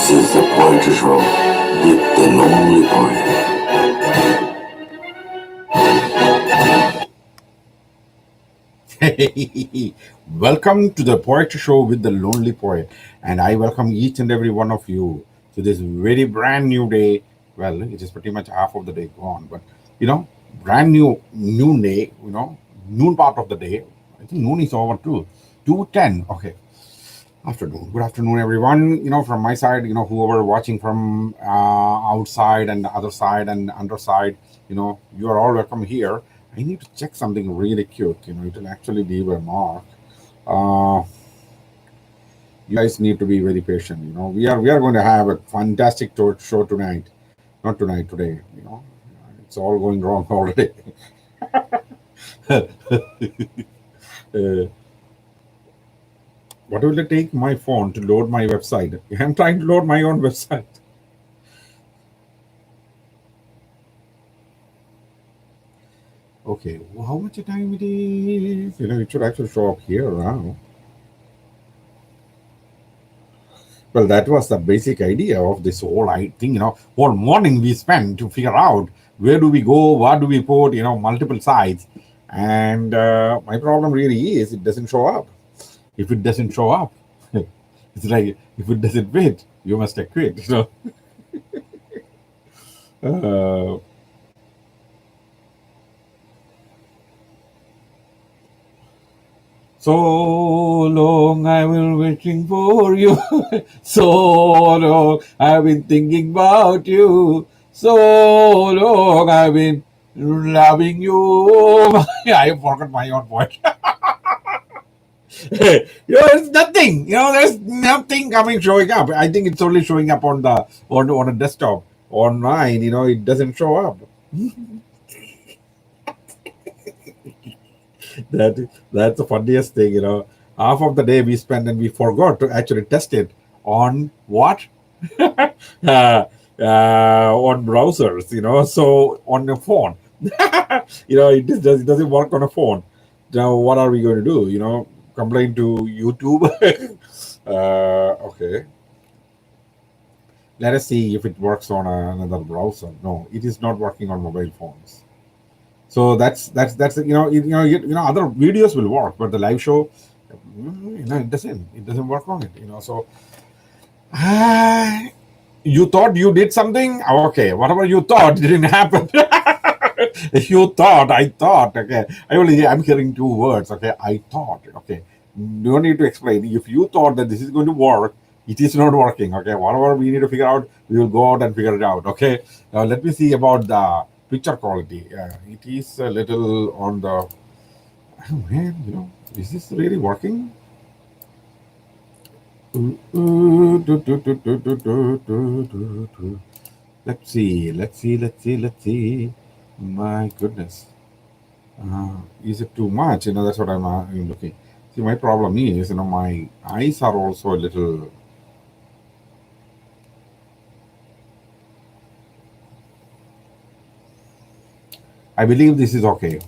This is the Poetry Show with the Lonely Poet. Welcome to the Poetry Show with the Lonely Poet, and I welcome each and every one of you to this very brand new day. Well, it is pretty much half of the day gone, but brand new noon day. Noon part of the day. I think noon is over too. 2:10. Okay, afternoon. Good afternoon, everyone. From my side, whoever watching from outside and the other side and underside, you are all welcome here. I need to check something really quick. It will actually leave a mark. Uh, you guys need to be very patient. We are going to have a fantastic show tonight. Not tonight, today. It's all going wrong already. uh, what will it take my phone to load my website? I'm trying to load my own website. Okay, well, how much time it is? It should actually show up here now. Well, that was the basic idea of this whole thing. Whole morning we spent to figure out where do we go, what do we put, multiple sites. And my problem really is it doesn't show up. If it doesn't show up, it's like if it doesn't fit, you must quit. Uh, So long I will waiting for you. So long I've been thinking about you. So long I've been loving you. I forgot my own voice. It's nothing. There's nothing showing up. I think it's only showing up on a desktop. Online, it doesn't show up. That's the funniest thing. Half of the day we spent and we forgot to actually test it on what on browsers. So on your phone. It doesn't work on a phone. Now what are we going to do? Complain to YouTube. Okay, let us see if it works on another browser. No, it is not working on mobile phones. So that's other videos will work, but the live show, it doesn't work on it. So you thought you did something. Okay, whatever you thought didn't happen. You thought, I thought. Okay, I'm hearing two words. Okay, I thought. Okay, you don't need to explain. If you thought that this is going to work, it is not working. Okay, whatever we need to figure out, we will go out and figure it out. Okay, now let me see about the picture quality. It is a little on the. Oh man, is this really working? Let's see. My goodness. Is it too much? That's what I'm looking. See, my problem is, my eyes are also a little. I believe this is okay.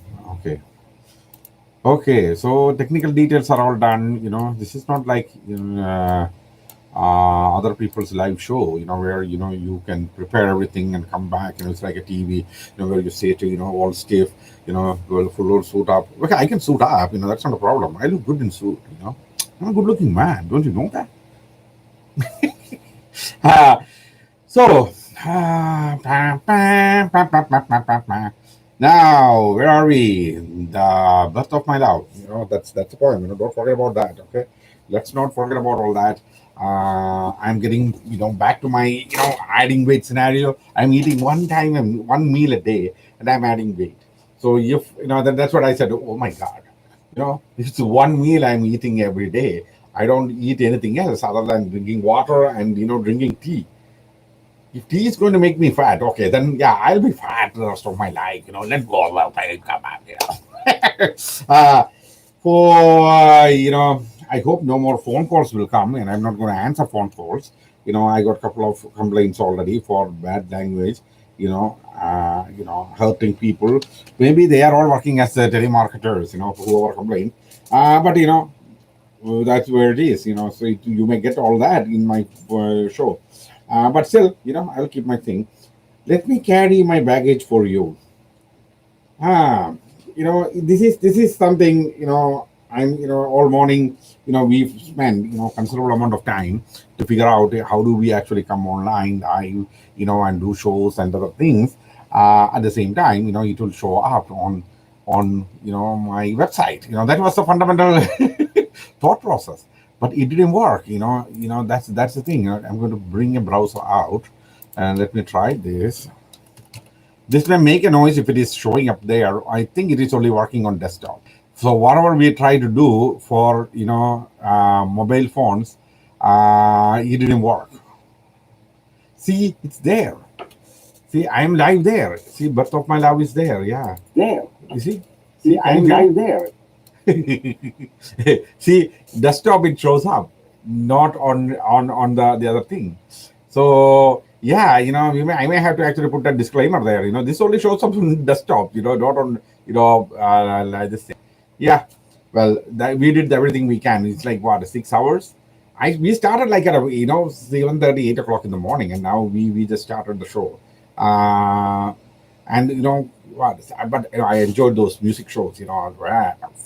Okay, so technical details are all done. This is not like other people's live show, where you can prepare everything and come back. It's like a TV, where you say to all stiff, full suit up. Okay, I can suit up. That's not a problem. I look good in suit. I'm a good-looking man. Don't you know that? So. Now, where are we? The birth of my love. That's the point. Don't forget about that. Okay, let's not forget about all that. I'm getting back to my adding weight scenario. I'm eating one meal a day, and I'm adding weight. So if that's what I said. Oh my God, it's one meal I'm eating every day. I don't eat anything else other than drinking water and drinking tea. If tea is going to make me fat, okay, then yeah, I'll be fat the rest of my life. Let go. Well, come on. uh, I hope no more phone calls will come, and I'm not going to answer phone calls. I got a couple of complaints already for bad language. Hurting people. Maybe they are all working as telemarketers. Whoever complained. But that's where it is. So you may get all that in my show. But still, I'll keep my thing. Let me carry my baggage for you. Ah, this is something. I'm all morning. We've spent considerable amount of time to figure out how do we actually come online. And do shows and other things. At the same time, it will show up on my website. That was the fundamental thought process, but it didn't work. That's the thing. I'm going to bring a browser out and let me try this. This may make a noise if it is showing up there. I think it is only working on desktop. So whatever we try to do for mobile phones, it didn't work. See, it's there. See, I am live there. See, birth of my love is there. Yeah, There. you see. See, I'm live there. See, desktop it shows up, not on the other thing. So yeah, I may have to actually put that disclaimer there. This only shows up on desktop. Not on like this thing. Yeah, well, we did everything we can. It's like what 6 hours. We started like at 7:30, 8 o'clock in the morning, and now we just started the show. Uh, and what? But I enjoyed those music shows.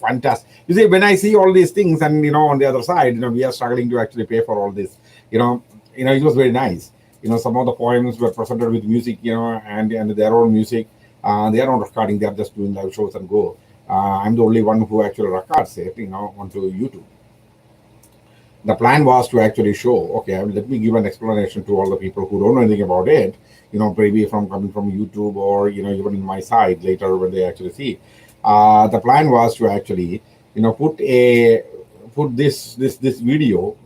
Fantastic. You see, when I see all these things, and on the other side, we are struggling to actually pay for all this. You know, it was very nice. Some of the poems were presented with music. And their own music. They are not recording. They are just doing live shows and go. I'm the only one who actually records it. Onto YouTube. The plan was to actually show, okay, let me give an explanation to all the people who don't know anything about it, maybe from coming from YouTube or even in my side later when they actually see. The plan was to actually put this video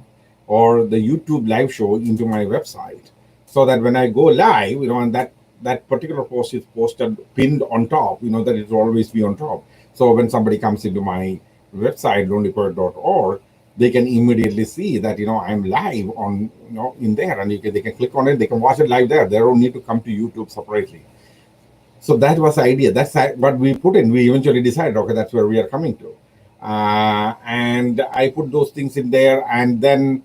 or the YouTube live show into my website, so that when I go live, and that particular post is posted pinned on top, that it will always be on top. So when somebody comes into my website lonelypoet.org, they can immediately see that I'm live on in there, and they can click on it, they can watch it live there. They don't need to come to YouTube separately. So that was the idea. That's what we put in. We eventually decided, okay, that's where we are coming to. And I put those things in there, and then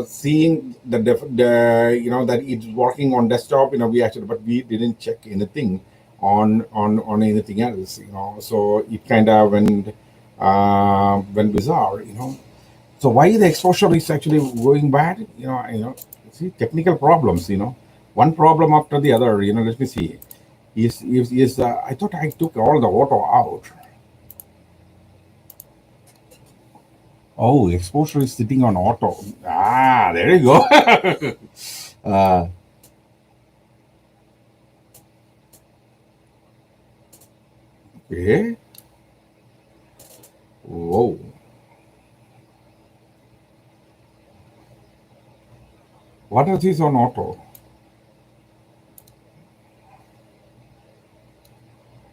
seeing that it's working on desktop. We actually, but we didn't check anything on anything else. So it kind of went bizarre. So why the exposure is actually going bad? See, technical problems. One problem after the other. Let me see. Is I thought I took all the auto out. Oh, exposure is sitting on auto. Ah, there you go. uh, okay. Whoa. What else is on auto?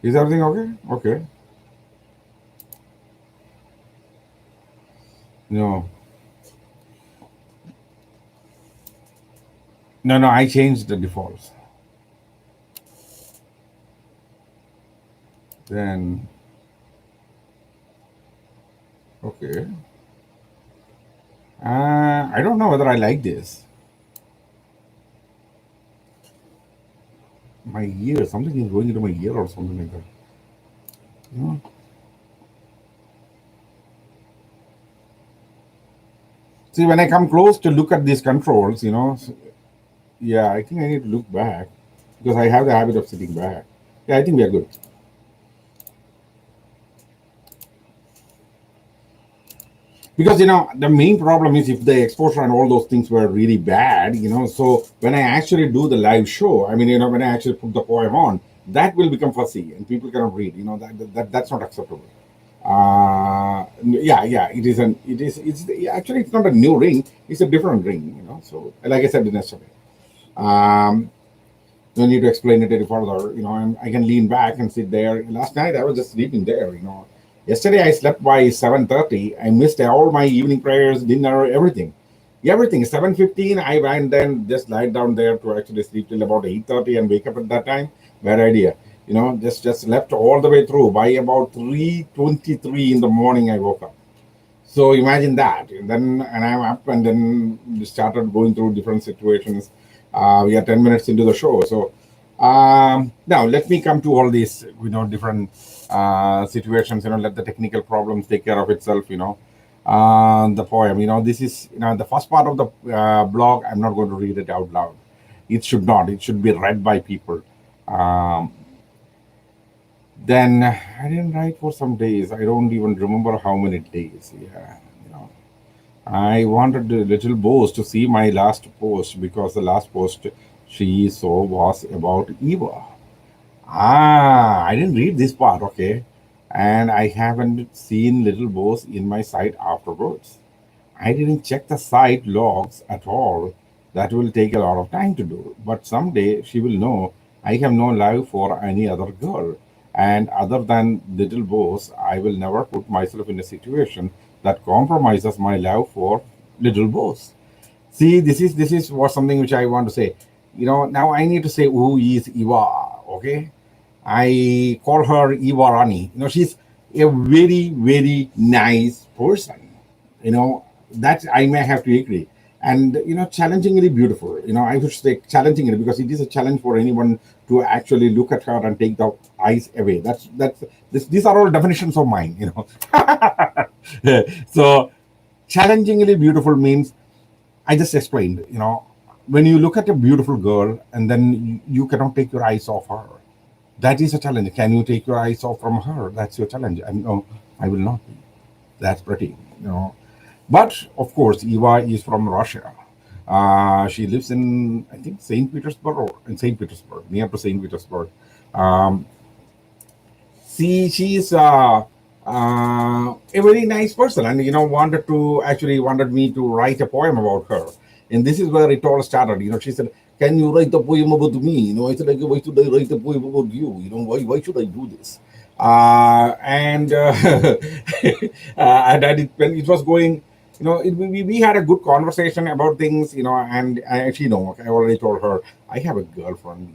Is everything okay? Okay. No. No, I changed the defaults. Then, okay. I don't know whether I like this. My ear, something is going into my ear or something like that. No. See, when I come close to look at these controls, yeah, I think I need to look back because I have the habit of sitting back. Yeah, I think we are good. Because the main problem is if the exposure and all those things were really bad, so when I actually do the live show, I mean, when I actually put the poem on, that will become fuzzy and people cannot read. That's not acceptable. Yeah, it's actually it's not a new ring, it's a different ring. So like I said yesterday, um no need to explain it any further. I can lean back and sit there. Last night I was just sleeping there. Yesterday I slept by 7:30. I missed all my evening prayers, dinner, everything. Everything. 7:15. I went then just lied down there to actually sleep till about 8:30 and wake up at that time. Bad idea. Just slept all the way through. By about 3:23 in the morning I woke up. So imagine that. And I'm up and then we started going through different situations. We are 10 minutes into the show. So now let me come to all these, different situations. Let the technical problems take care of itself. The poem. This is the first part of the blog. I'm not going to read it out loud. It should not. It should be read by people. Um, then I didn't write for some days. I don't even remember how many days. Yeah, you know. I wanted the little boss to see my last post because the last post she saw was about Eva. I didn't read this part, okay? And I haven't seen little boss in my site afterwards. I didn't check the site logs at all. That will take a lot of time to do. But someday she will know I have no love for any other girl. And other than little boss, I will never put myself in a situation that compromises my love for little boss. See, this is what something which I want to say. Now I need to say who is Eva. Okay, I call her Eva Rani. She's a very very nice person. That I may have to agree. And challengingly beautiful. I would say challengingly because it is a challenge for anyone to actually look at her and take the eyes away. These are all definitions of mine. So challengingly beautiful means I just explained, when you look at a beautiful girl and then you cannot take your eyes off her, that is a challenge. Can you take your eyes off from her? That's your challenge. And no, I will not be. That's pretty. But of course, Eva is from Russia. She lives in, I think, St. Petersburg, near to St. Petersburg. Um, she's a very nice person, and wanted me to write a poem about her. And this is where it all started. She said, "Can you write a poem about me?" I said, like, "Why should I write a poem about you? Why should I do this?" And and when it was going, we had a good conversation about things, and I actually know I already told her I have a girlfriend,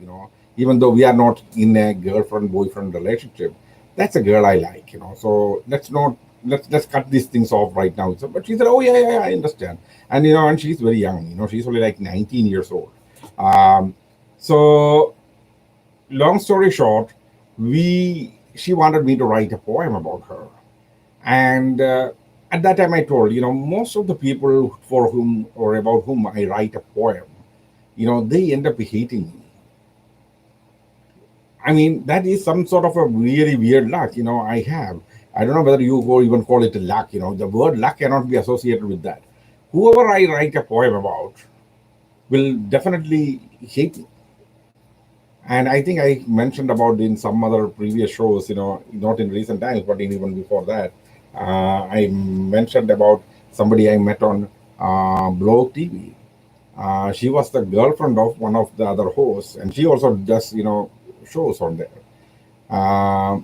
even though we are not in a girlfriend boyfriend relationship. That's a girl I like, so let's not let's cut these things off right now. So, but she said, "Oh yeah, yeah, yeah, I understand." And and she's very young, she's only like 19 years old. Um, so long story short, we she wanted me to write a poem about her. And at that time I told, most of the people for whom or about whom I write a poem, they end up hating me. I mean, that is some sort of a really weird luck, I have. I don't know whether you go even call it a luck, the word luck cannot be associated with that. Whoever I write a poem about will definitely hate me. And I think I mentioned about in some other previous shows, not in recent times, but in even before that, I mentioned about somebody I met on Blog TV. She was the girlfriend of one of the other hosts, and she also does, shows on there. Uh,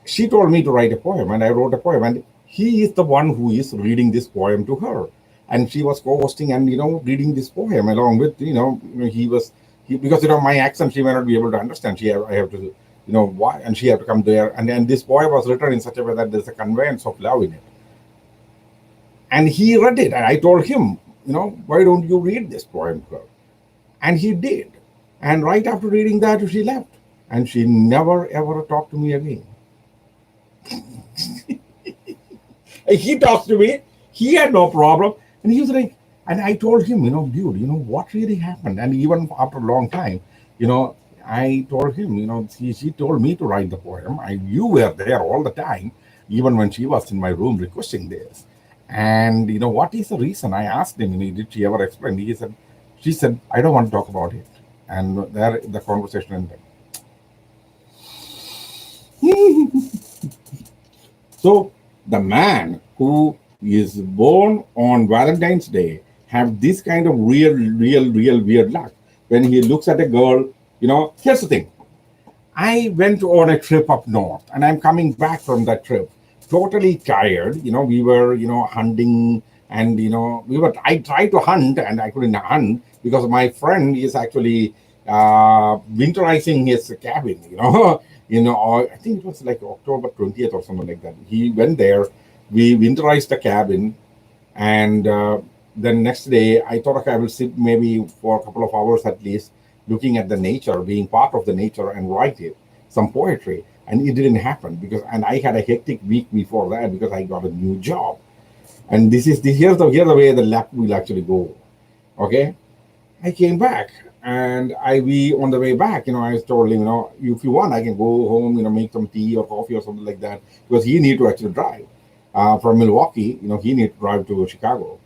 she told me to write a poem, and I wrote a poem, and he is the one who is reading this poem to her. And she was co-hosting and reading this poem along with because my accent she may not be able to understand. I have to why, and she have to come there, and this poem was written in such a way that there's a conveyance of love in it. And he read it, and I told him, why don't you read this poem to her? And he did. And right after reading that, she left, and she never ever talked to me again. He talks to me. He had no problem. And he was like, and I told him, dude, what really happened? And even after a long time, you know, I told him, she told me to write the poem. You were there all the time, even when she was in my room requesting this. And what is the reason? I asked him, did she ever explain? She said, I don't want to talk about it. And there the conversation ended. So the man who is born on Valentine's Day have this kind of real weird luck. When he looks at a girl, here's the thing. I went on a trip up north and I'm coming back from that trip totally tired. We were, hunting and, I tried to hunt and I couldn't hunt because my friend is actually winterizing his cabin, I think it was like October 20th or something like that. He went there We winterized the cabin, and then next day I thought, okay, I will sit maybe for a couple of hours at least, looking at the nature, being part of the nature, and write it some poetry. And it didn't happen because, and I had a hectic week before that because I got a new job. And here's the way the lap will actually go. Okay, I came back, and we on the way back, I told him, if you want, I can go home, make some tea or coffee or something like that, because he need to actually drive from Milwaukee. He need to drive to Chicago.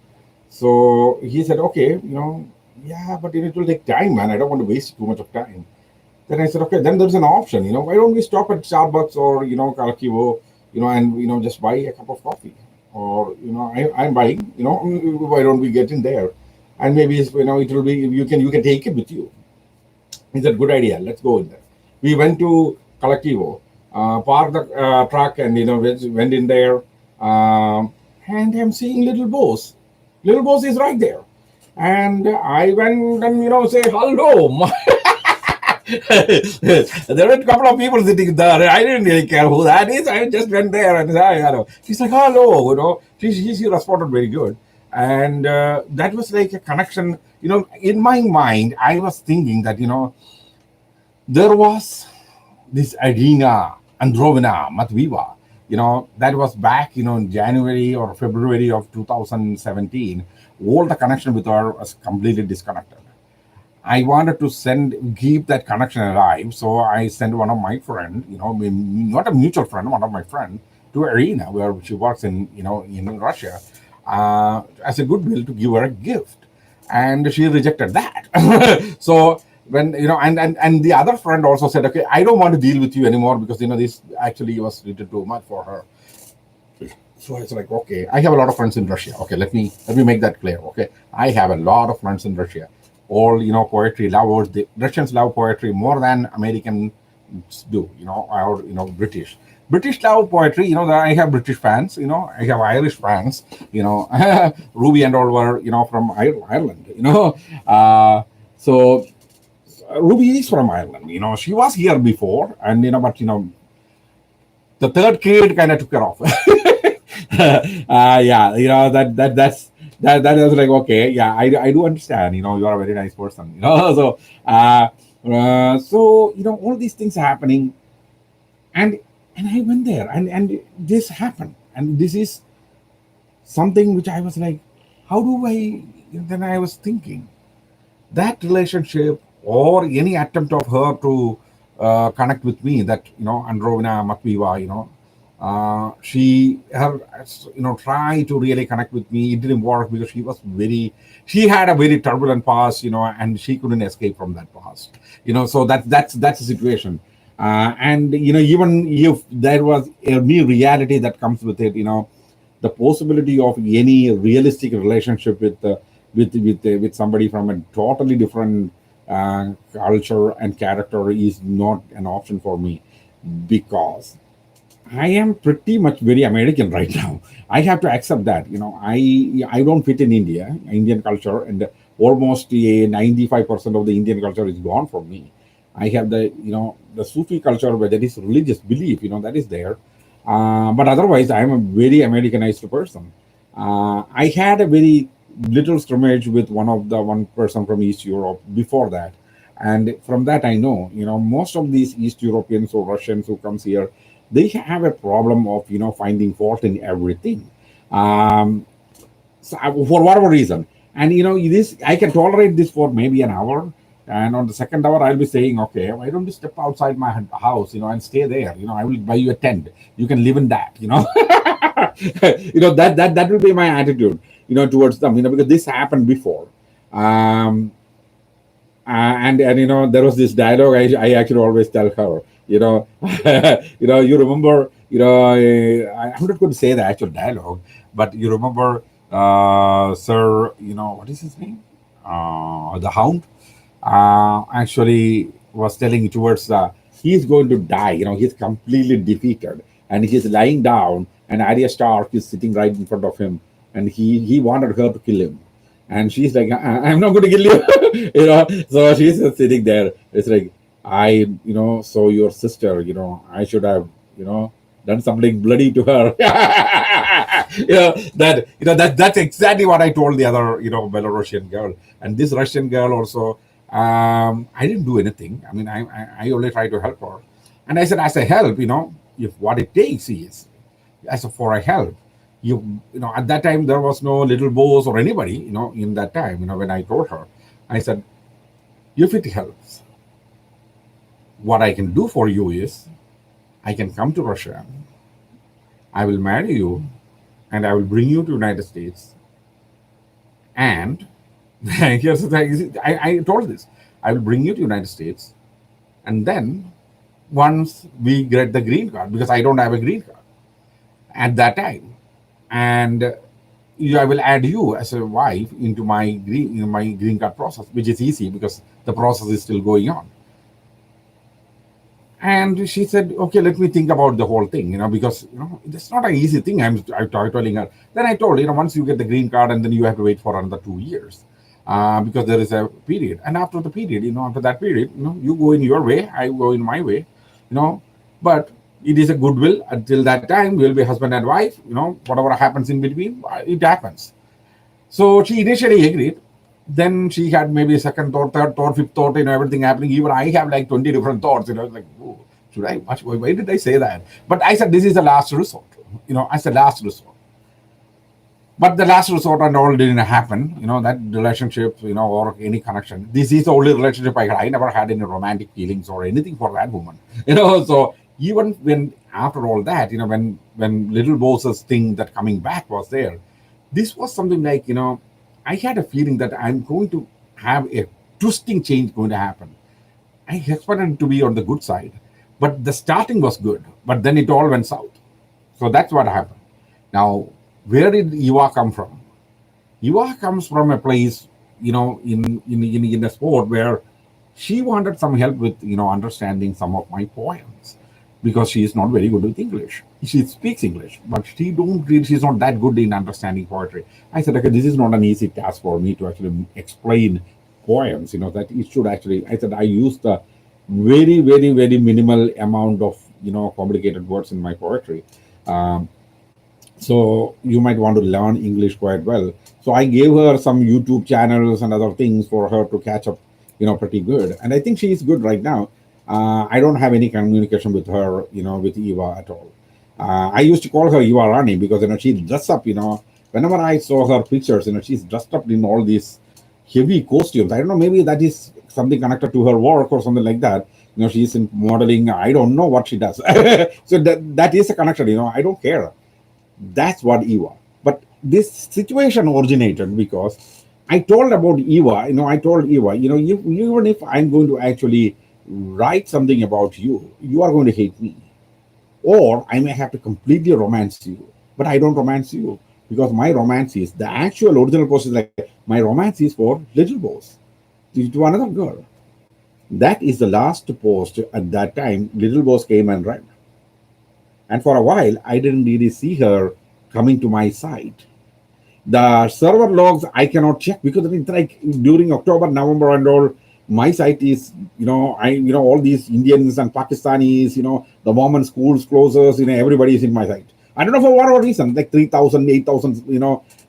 So he said, okay, yeah, but it will take time, man. I don't want to waste too much of time. Then I said, okay, then there's an option. Why don't we stop at Starbucks or Karakivo, and just buy a cup of coffee, or I'm buying. Why don't we get in there, and maybe it will be, you can take it with you. He said, good idea. Let's go in there. We went to Colectivo, parked the truck, and went in there, and I'm seeing Little Boss. Little Boss is right there, and I went and say hello. There were a couple of people sitting there. I didn't really care who that is. I just went there and said, she's like, hello, she responded very good. And that was like a connection. In my mind, I was thinking that, there was this Irina Androvina Matviva, that was back, in January or February of 2017. All the connection with her was completely disconnected. I wanted to keep that connection alive, so I sent one of my friend, not a mutual friend, one of my friend, to Irina, where she works in Russia, as a goodwill to give her a gift, and she rejected that. So when and the other friend also said, okay, I don't want to deal with you anymore because this actually was little too much for her. So I was like, okay, I have a lot of friends in Russia. Okay, let me make that clear. Okay, I have a lot of friends in Russia. All poetry lovers. The Russians love poetry more than Americans do. Or British. British love poetry. I have British fans. I have Irish fans. Ruby and all were from Ireland. So Ruby is from Ireland. She was here before, and but the third kid kind of took her off. Yeah, that was like, okay, yeah, I do understand. You are a very nice person. So all these things are happening, and I went there, and this happened, and this is something which I was like, how do I? Then I was thinking that relationship or any attempt of her to connect with me, that Androvina Matviva, she her try to really connect with me. It didn't work because she had a very turbulent past, and she couldn't escape from that past. So that's the situation. And even if there was any reality that comes with it, the possibility of any realistic relationship with somebody from a totally different culture and character is not an option for me, because I am pretty much very American right now. I have to accept that. I don't fit in Indian culture, and almost 95% of the Indian culture is gone from me. I have the Sufi culture, where there is religious belief, that is there. But otherwise, I am a very Americanized person. I had a very little scrimmage with one person from East Europe before that, and from that I know, most of these East Europeans or Russians who comes here, they have a problem of finding fault in everything, so for whatever reason. And this, I can tolerate this for maybe an hour, and on the second hour I'll be saying, okay, why don't you step outside my house, and stay there. I will buy you a tent, you can live in that. That will be my attitude towards them, because this happened before. um and there was this dialogue I actually always tell her. You remember, I'm not going to say the actual dialogue, but you remember, Sir, what is his name? The Hound actually was telling towards, he's going to die. He's completely defeated, and he's lying down, and Arya Stark is sitting right in front of him, and he wanted her to kill him, and she's like, I'm not going to kill you. So she's just sitting there. It's like, so your sister, I should have, done something bloody to her. That's exactly what I told the other Belarusian girl, and this Russian girl also. I didn't do anything. I mean, I only tried to help her, and I said, as a help, if what it takes is as a for a help, at that time there was no little boss or anybody, in that time, when I told her, I said, if it helps, what I can do for you is I can come to Russia, I will marry you, and I will bring you to United States. And here's the thing: I told this. I will bring you to United States, and then once we get the green card, because I don't have a green card at that time, and I will add you as a wife into my green card process, which is easy because the process is still going on. And she said, "Okay, let me think about the whole thing, because it's not an easy thing." I'm telling her. Then I told once you get the green card, and then you have to wait for another 2 years, because there is a period. And after the period, after that period, you go in your way, I go in my way, But it is a goodwill until that time. We'll be husband and wife. Whatever happens in between, it happens. So she initially agreed. Then she had maybe a second thought, third thought, fifth thought, everything happening. Even I have like 20 different thoughts, like, oh, should I? Why did I say that? But I said, this is the last resort. I said, last resort. But the last resort and all didn't happen, that relationship, or any connection. This is the only relationship I had. I never had any romantic feelings or anything for that woman, So even when after all that, when little Boss's thing that coming back was there, this was something like, I had a feeling that I'm going to have a twisting change going to happen. I expected it to be on the good side, but the starting was good, but then it all went south. So that's what happened. Now, where did Eva come from? Eva comes from a place, in a sport where she wanted some help with, understanding some of my poems, because she is not very good with English. She speaks English, but she's not that good in understanding poetry. I said, okay, this is not an easy task for me to actually explain poems, that it should actually, I said, I use the very, very, very minimal amount of, complicated words in my poetry. Um, so you might want to learn English quite well. So I gave her some YouTube channels and other things for her to catch up, pretty good. And I think she is good right now. I don't have any communication with her, with Eva at all. I used to call her Eva Rani because she's dressed up. Whenever I saw her pictures, she's dressed up in all these heavy costumes. I don't know, maybe that is something connected to her work or something like that. She's in modeling. I don't know what she does. So that is a connection. I don't care. That's what Eva. But this situation originated because I told about Eva. I told Eva, even if I'm going to actually write something about you, you are going to hate me. Or I may have to completely romance you. But I don't romance you because my romance is the actual original post is like my romance is for little boss to another girl. That is the last post at that time. Little boss came and read. And for a while, I didn't really see her coming to my site. The server logs I cannot check because it's like during October, November, and all. My site is, all these Indians and Pakistanis, the Mormon schools closes, everybody is in my site. I don't know for whatever reason, like 3,000, 8,000,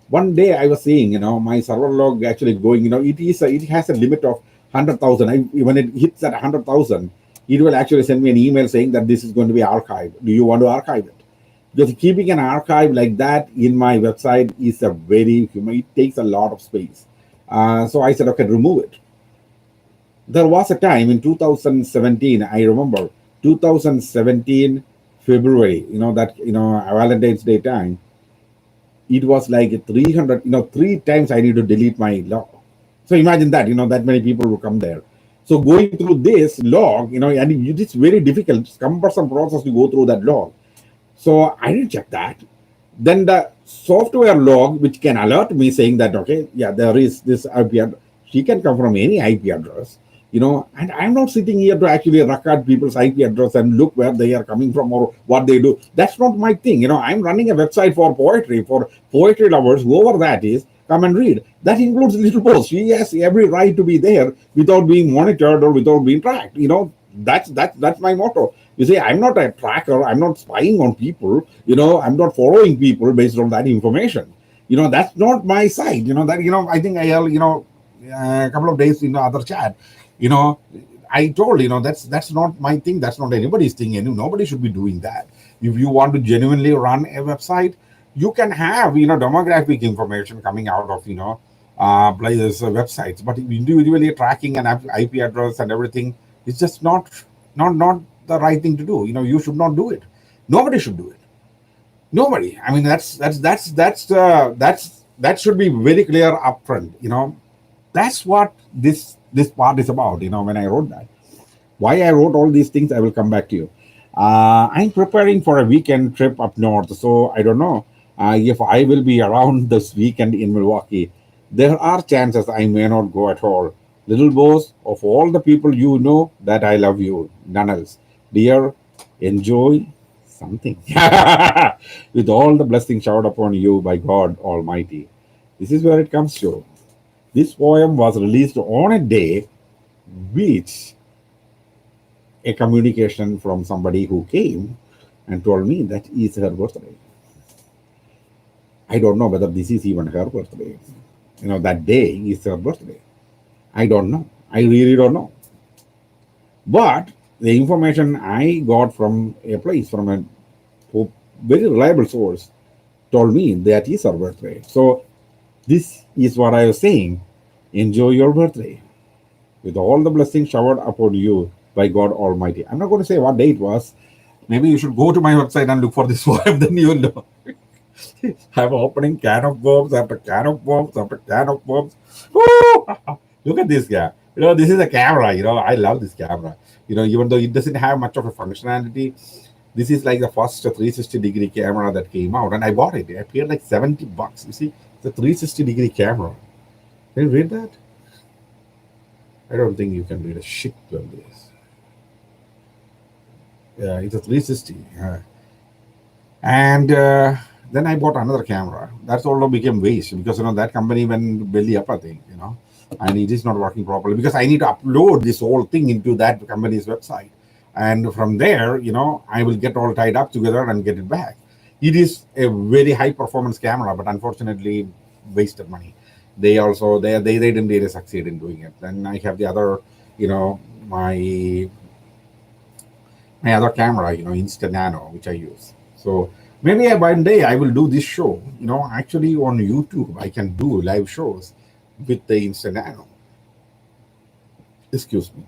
One day I was saying, my server log actually going, it has a limit of 100,000. When it hits at 100,000, it will actually send me an email saying that this is going to be archived. Do you want to archive it? Because keeping an archive like that in my website is it takes a lot of space. So I said, okay, remove it. There was a time in 2017, I remember 2017 February, Valentine's Day time, it was like 300, 3 times I need to delete my log. So imagine that, that many people will come there. So going through this log, and it's very difficult, it's cumbersome process to go through that log. So I didn't check that. Then the software log, which can alert me saying that, okay, yeah, there is this IP address. She can come from any IP address, and I'm not sitting here to actually record people's IP address and look where they are coming from or what they do. That's not my thing. I'm running a website for poetry lovers, whoever that is, come and read. That includes Little Boss. She has every right to be there without being monitored or without being tracked. That's my motto. You see, I'm not a tracker. I'm not spying on people. I'm not following people based on that information. That's not my side. I think a couple of days in the other chat, you know, I told, that's not my thing. That's not anybody's thing. And nobody should be doing that. If you want to genuinely run a website, you can have, demographic information coming out of, players' websites. But individually tracking an IP address and everything is just not the right thing to do. You should not do it. Nobody should do it. Nobody. I mean, that should be very clear upfront. That's what this part is about. When I wrote that, why I wrote all these things, I will come back to you. I'm preparing for a weekend trip up north, so I don't know if I will be around this weekend in Milwaukee. There are chances I may not go at all. Little boss, of all the people you know that I love you, none else. Dear, enjoy something. With all the blessings showered upon you by God Almighty. This is where it comes to. This poem was released on a day which a communication from somebody who came and told me that is her birthday. I don't know whether this is even her birthday. That day is her birthday. I don't know. I really don't know. But the information I got from a place, from a very reliable source, told me that is her birthday. So this is what I was saying. Enjoy your birthday with all the blessings showered upon you by God Almighty. I'm not going to say what day it was. Maybe you should go to my website and look for this poem, then you will know. I'm opening can of worms after can of worms after can of worms. Woo! Look at this guy. This is a camera. I love this camera. Even though it doesn't have much of a functionality, this is like the first 360-degree camera that came out, and I bought it. I paid like $70. You see, it's a 360-degree camera. Can you read that? I don't think you can read a shit on this. Yeah, it's a 360. And then I bought another camera. That's also became waste because that company went belly up, I think, and it is not working properly because I need to upload this whole thing into that company's website. And from there, I will get all tied up together and get it back. It is a very high performance camera, but unfortunately wasted money. They didn't really succeed in doing it. Then I have the other, my other camera, Insta Nano, which I use. So maybe one day I will do this show. Actually on YouTube I can do live shows with the Insta Nano. Excuse me.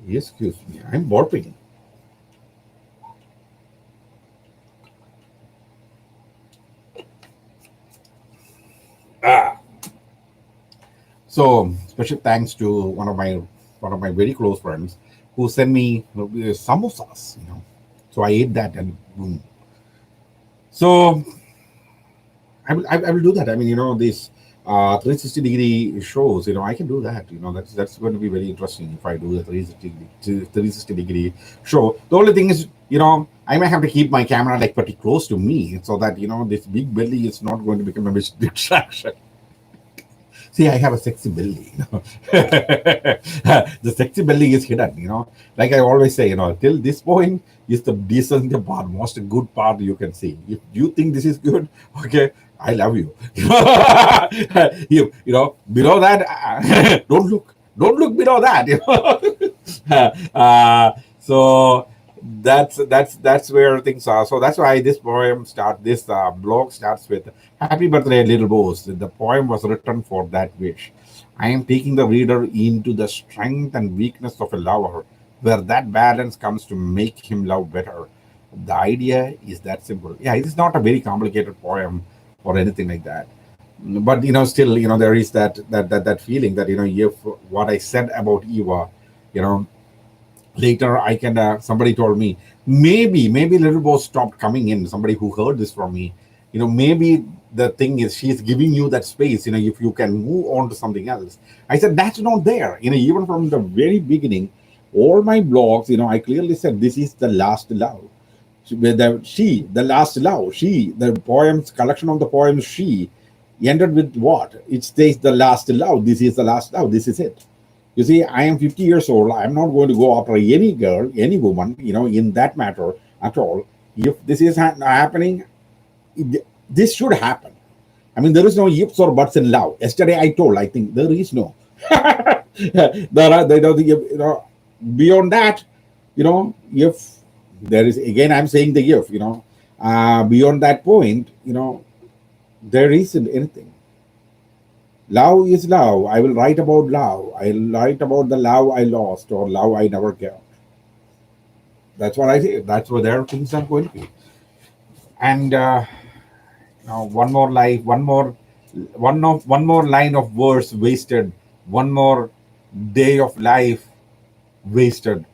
Excuse me. I'm burping. So special thanks to one of my very close friends who sent me samosas. So I ate that and boom. So I will do that. I mean, this 360-degree shows. I can do that. That's going to be very interesting if I do a 360-degree show. The only thing is, I may have to keep my camera like pretty close to me so that this big belly is not going to become a distraction. See, I have a sexy belly. The sexy belly is hidden. Like I always say, till this point is the decent part, most good part you can see. If you think this is good, okay, I love you. Below that, don't look below that. So that's where things are. So that's why this blog starts with "Happy birthday, little boss." The poem was written for that wish. I am taking the reader into the strength and weakness of a lover, where that balance comes to make him love better. The idea is that simple. Yeah, it is not a very complicated poem or anything like that. But still, there is that feeling that if what I said about Eva, you know, later I can somebody told me maybe little boss stopped coming in, somebody who heard this from me, maybe the thing is she's giving you that space, if you can move on to something else. I said that's not there. Even from the very beginning, all my blogs, I clearly said this is the last love. The last love, the poems, collection of the poems, she ended with what it stays, the last love, this is the last love, this is it. You see, I am 50 years old. I'm not going to go after any girl, any woman, in that matter at all. If this is happening, this should happen. I mean, there is no ifs or buts in love. Yesterday I told, I think there is no. There are, beyond that, if there is, again, I'm saying the if, beyond that point, there isn't anything. Love is love. I will write about love. I'll write about the love I lost or love I never got. That's what I say. That's what there things are going to be. And one more life, one more line of words wasted, one more day of life wasted.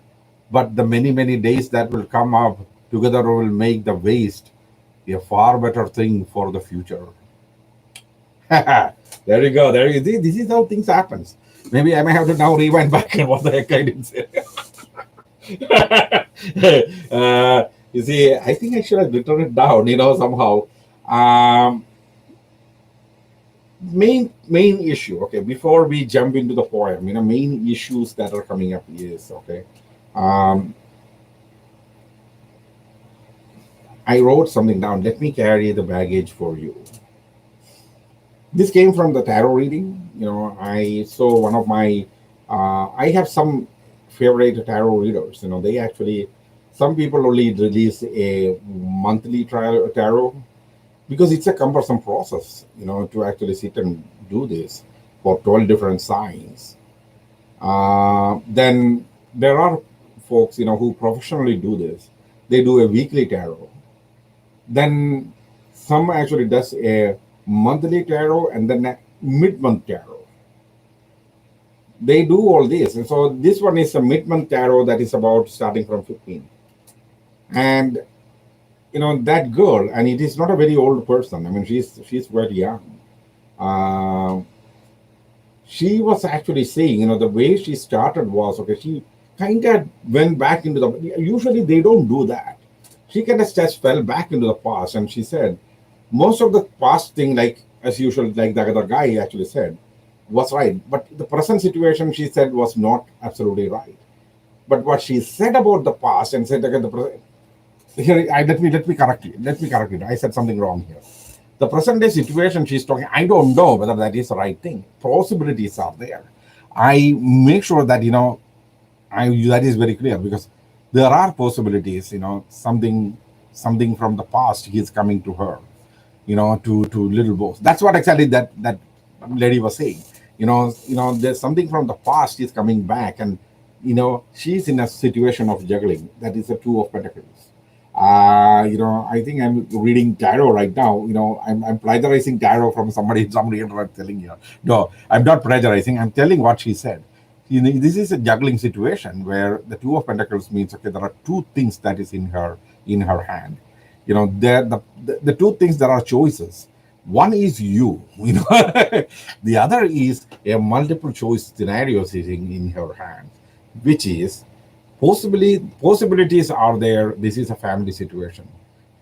But the many days that will come up together will make the waste a far better thing for the future. There you go. There you see. This is how things happens. Maybe I may have to now rewind back and what the heck I didn't say. You see, I think I should have written it down. Somehow. Um, main issue. Okay, before we jump into the poem, main issues that are coming up is okay. Um, I wrote something down. Let me carry the baggage for you. This came from the tarot reading. I saw one of my. I have some favorite tarot readers. They actually. Some people only release a monthly tarot because it's a cumbersome process. To actually sit and do this for 12 different signs. Then there are folks who professionally do this. They do a weekly tarot. Then some actually does a monthly tarot and then a mid-month tarot. They do all this, and so this one is a mid-month tarot that is about starting from 15. And that girl, and it is not a very old person. I mean, she's very young. Uh, she was actually saying, the way she started was okay. She kind of went back into the. Usually they don't do that. She kind of just fell back into the past, and she said most of the past thing, like as usual, like the other guy actually said, was right. But the present situation, she said, was not absolutely right. But what she said about the past and said again the present. Here, let me correct you. Let me correct you. I said something wrong here. The present day situation she's talking, I don't know whether that is the right thing. Possibilities are there. I make sure that that is very clear because there are possibilities. Something from the past is coming to her. To little boss. That's what exactly that lady was saying. There's something from the past is coming back, and she's in a situation of juggling. That is the two of pentacles. I think I'm reading tarot right now. I'm plagiarizing tarot from somebody ended telling you. No, I'm not plagiarizing. I'm telling what she said. This is a juggling situation where the two of pentacles means okay, there are two things that is in her hand. There the two things there are choices. One is you, the other is a multiple choice scenario sitting in her hand, which is possibilities are there. This is a family situation.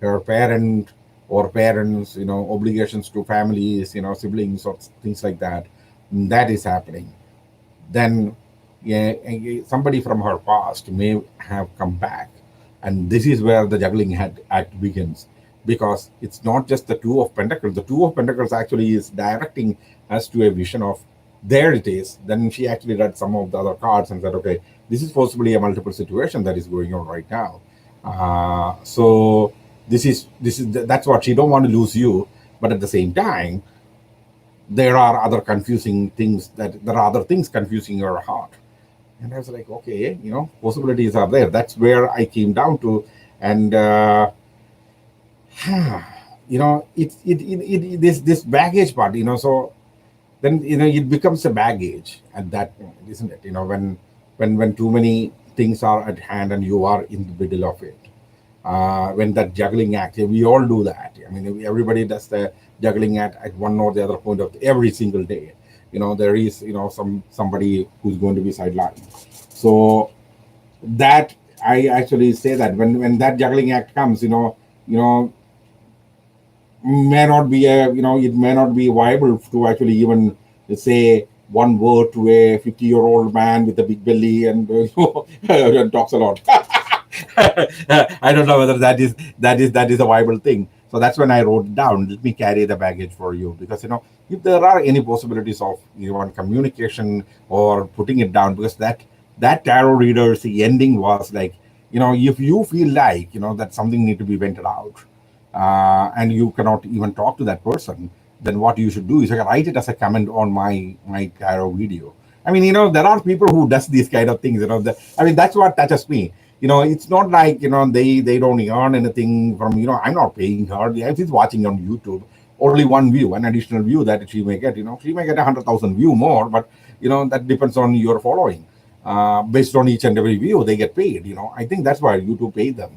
Her parent or parents, obligations to families, siblings or things like that. That is happening. Then yeah, somebody from her past may have come back, and this is where the juggling act begins, because it's not just the two of pentacles. The two of pentacles actually is directing us to a vision of there it is. Then she actually read some of the other cards and said, okay, this is possibly a multiple situation that is going on right now. So that's what she don't want to lose you, but at the same time, there are other confusing things there are other things confusing your heart. And I was like, okay, possibilities are there. That's where I came down to, and this baggage part, so then it becomes a baggage at that point, isn't it? When too many things are at hand and you are in the middle of it. When that juggling act, we all do that. I mean, everybody does the juggling act at one or the other point of every single day. There is somebody who's going to be sidelined. So that I actually say that when that juggling act comes, may not be it may not be viable to actually even say one word to a 50-year-old man with a big belly and and talks a lot. I don't know whether that is a viable thing. So that's when I wrote it down. Let me carry the baggage for you, because if there are any possibilities of even communication or putting it down, because that tarot reader's ending was like, if you feel like that something need to be vented out, and you cannot even talk to that person, then what you should do is write it as a comment on my tarot video. I mean, there are people who does these kind of things. I mean, that's what touches me. It's not like they don't earn anything from. I'm not paying her. If she's watching on YouTube, only one view, an additional view that she may get. She may get 100,000 view more, but that depends on your following. Based on each and every view, they get paid. I think that's why YouTube paid them.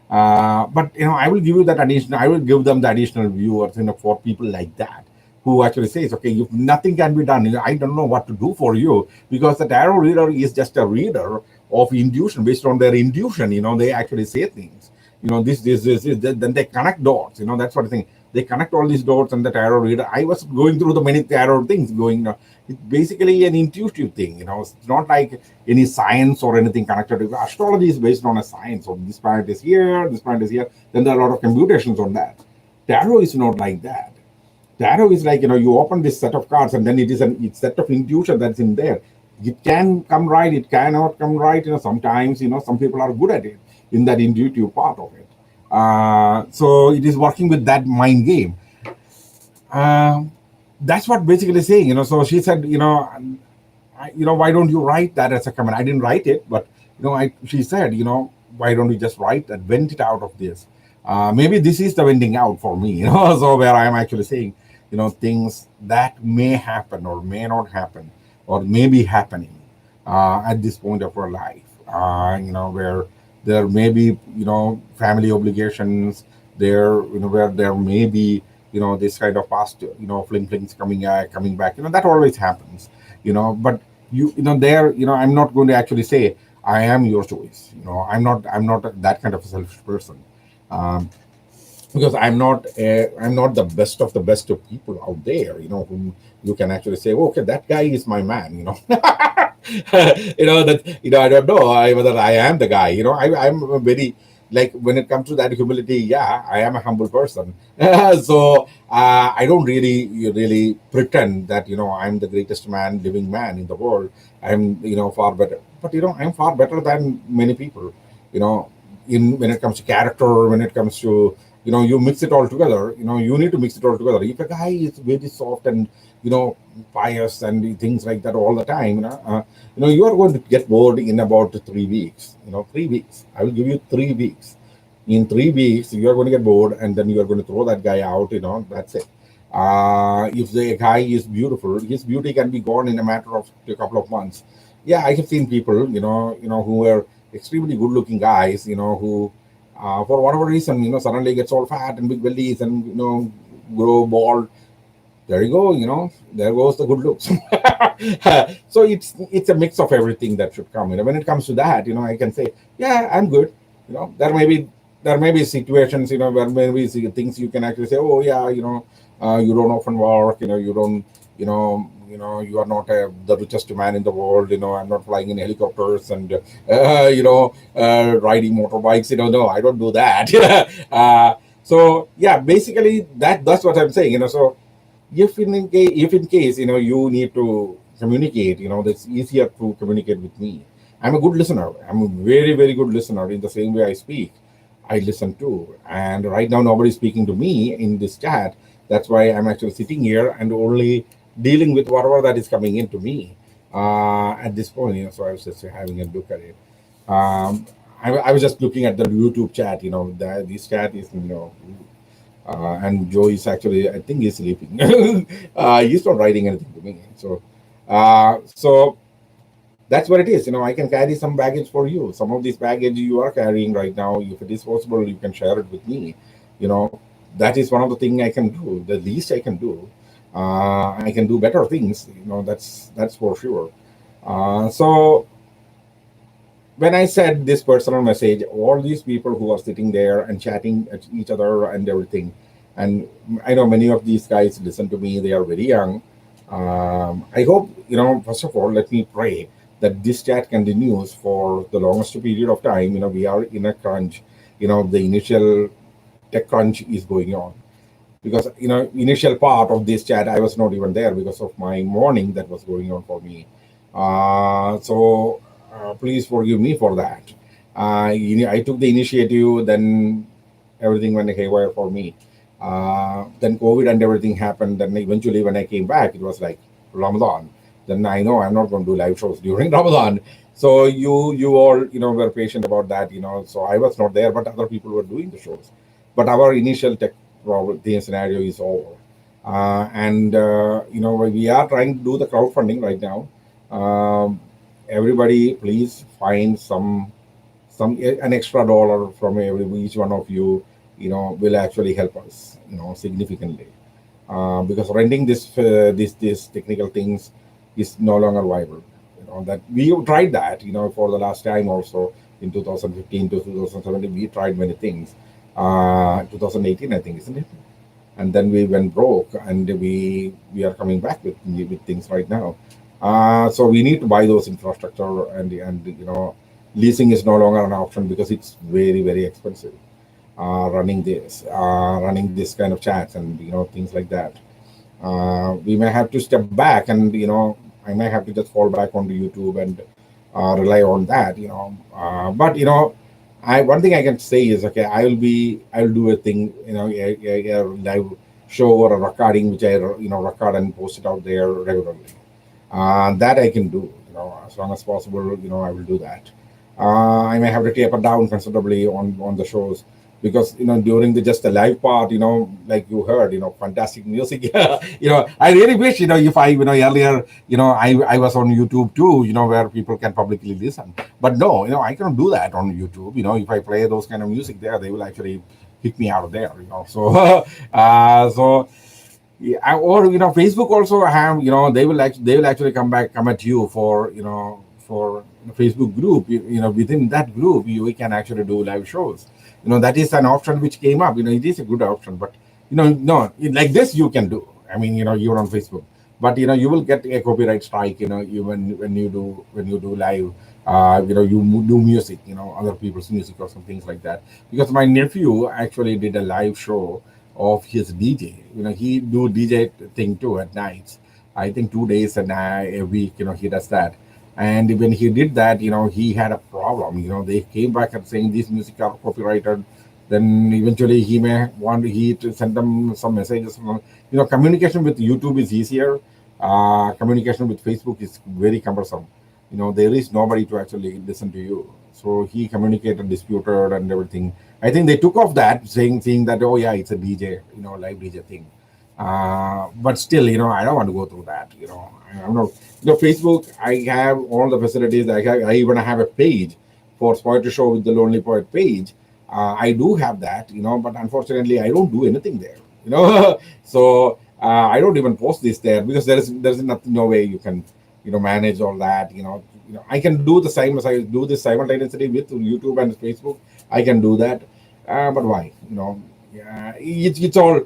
But I will give you that additional. I will give them the additional viewers, for people like that who actually says, okay, if nothing can be done, I don't know what to do for you, because the tarot reader is just a reader of intuition. Based on their intuition, they actually say things. This, then they connect dots. That's what I think. They connect all these dots, and the tarot reader. I was going through the many tarot things going. It's basically an intuitive thing. It's not like any science or anything connected. Astrology is based on a science. So this planet is here, this planet is here. Then there are a lot of computations on that. Tarot is not like that. Tarot is like, you open this set of cards, and then it's set of intuition that's in there. It can come right, it cannot come right. Sometimes, some people are good at it in that intuitive part of it. So it is working with that mind game. That's what basically saying. So she said, why don't you write that as a comment? I didn't write it, but she said, why don't you just write that, vent it out of this? Maybe this is the venting out for me. So where I am actually saying, things that may happen or may not happen or may be happening at this point of our life. Where there may be, family obligations. Where there may be, this kind of past, flings coming back. That always happens. But there, I'm not going to actually say I am your choice. I'm not that kind of a selfish person. Um, because I'm not the best of the best of people out there, whom you can actually say, oh, okay, that guy is my man, I don't know whether I am the guy. I'm a very, like, when it comes to that humility, yeah, I am a humble person. So I don't really pretend that I'm the greatest living man in the world. I'm far better, but I'm far better than many people. You know, in when it comes to character, when it comes to you mix it all together. You need to mix it all together. If a guy is very soft and pious and things like that all the time, you are going to get bored in about 3 weeks. 3 weeks. I will give you 3 weeks. In 3 weeks, you are going to get bored, and then you are going to throw that guy out. That's it. If the guy is beautiful, his beauty can be gone in a matter of a couple of months. Yeah, I have seen people, who were extremely good-looking guys, who, for whatever reason, suddenly gets all fat and big bellies and grow bald. There you go. There goes the good looks. So it's a mix of everything that should come. When it comes to that, I can say, yeah, I'm good. There may be situations, where maybe things you can actually say, oh yeah, you don't often work, you don't, you are not the richest man in the world. I'm not flying in helicopters and riding motorbikes. No, I don't do that. So yeah, basically that's what I'm saying. So if in case you need to communicate, that's easier to communicate with me. I'm a good listener. I'm a very, very good listener. In the same way I speak, I listen too. And right now nobody's speaking to me in this chat. That's why I'm actually sitting here and only dealing with whatever that is coming into me at this point. So I was just having a look at it. I was just looking at the YouTube chat. This chat is, and Joe is actually, I think he's sleeping. He's not writing anything to me. So that's what it is. I can carry some baggage for you. Some of this baggage you are carrying right now, if it is possible, you can share it with me. That is one of the things I can do. The least I can do. I can do better things. That's for sure. So when I said this personal message, all these people who are sitting there and chatting at each other and everything, and I know many of these guys listen to me. They are very young. I hope, first of all, let me pray that this chat continues for the longest period of time. We are in a crunch. The initial tech crunch is going on because, initial part of this chat, I was not even there because of my morning that was going on for me. So please forgive me for that. I took the initiative, then everything went haywire for me. Then COVID and everything happened. Then eventually, when I came back, it was like Ramadan. Then I know I'm not going to do live shows during Ramadan. So you all were patient about that. So I was not there, but other people were doing the shows. But our initial tech problem, the scenario is over, and we are trying to do the crowdfunding right now. Um, Everybody, please find some an extra dollar from each one of you, will actually help us, significantly. Because renting this technical things is no longer viable. That we tried that, for the last time also in 2015 to 2017, we tried many things. 2018, I think, isn't it? And then we went broke, and we are coming back with things right now. So we need to buy those infrastructure, and leasing is no longer an option because it's very very expensive. Running this kind of chats and things like that. We may have to step back, and I may have to just fall back onto YouTube and rely on that. But I one thing I can say is, okay, I will do a thing, a live show or a recording which I record and post it out there regularly. That I can do, as long as possible. I will do that. I may have to taper down considerably on the shows because during the just the live part, like you heard, fantastic music. I really wish, if I earlier, I was on YouTube too, where people can publicly listen. But no, I cannot do that on YouTube. If I play those kind of music there, they will actually kick me out of there. So so yeah, or Facebook also have, they will actually come at you for Facebook group. Within that group we can actually do live shows. That is an option which came up. It is a good option, but no, like this you can do. I mean, you're on Facebook, but you will get a copyright strike. You when you do live. Do music, other people's music or some things like that. Because my nephew actually did a live show of his DJ. He do DJ thing too at nights. I think 2 days a week. He does that. And when he did that, he had a problem. They came back and saying these music are copyrighted. Then eventually he may want he to send them some messages. Communication with YouTube is easier. Communication with Facebook is very cumbersome. There is nobody to actually listen to you. So he communicated, disputed, and everything. I think they took off that, saying that, oh yeah, it's a DJ, live DJ thing. But still, I don't want to go through that. I'm not. Facebook. I have all the facilities. I even have a page for Poetry Show with the Lonely Poet page. I do have that, but unfortunately, I don't do anything there. So I don't even post this there because there's nothing, no way you can manage all that. I can do the same as I do this simultaneously with YouTube and Facebook. I can do that, but why? Yeah, it's all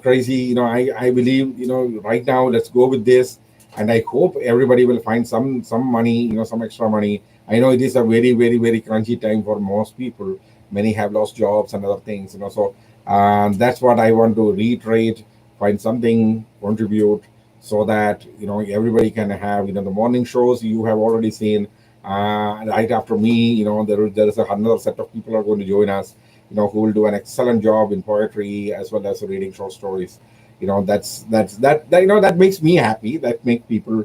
crazy. I believe right now. Let's go with this, and I hope everybody will find some money, some extra money. I know it is a very very very crunchy time for most people. Many have lost jobs and other things. So that's what I want to reiterate. Find something, contribute, so that everybody can have the morning shows you have already seen. Right after me, there is another set of people are going to join us, who will do an excellent job in poetry as well as reading short stories. That makes me happy. That makes people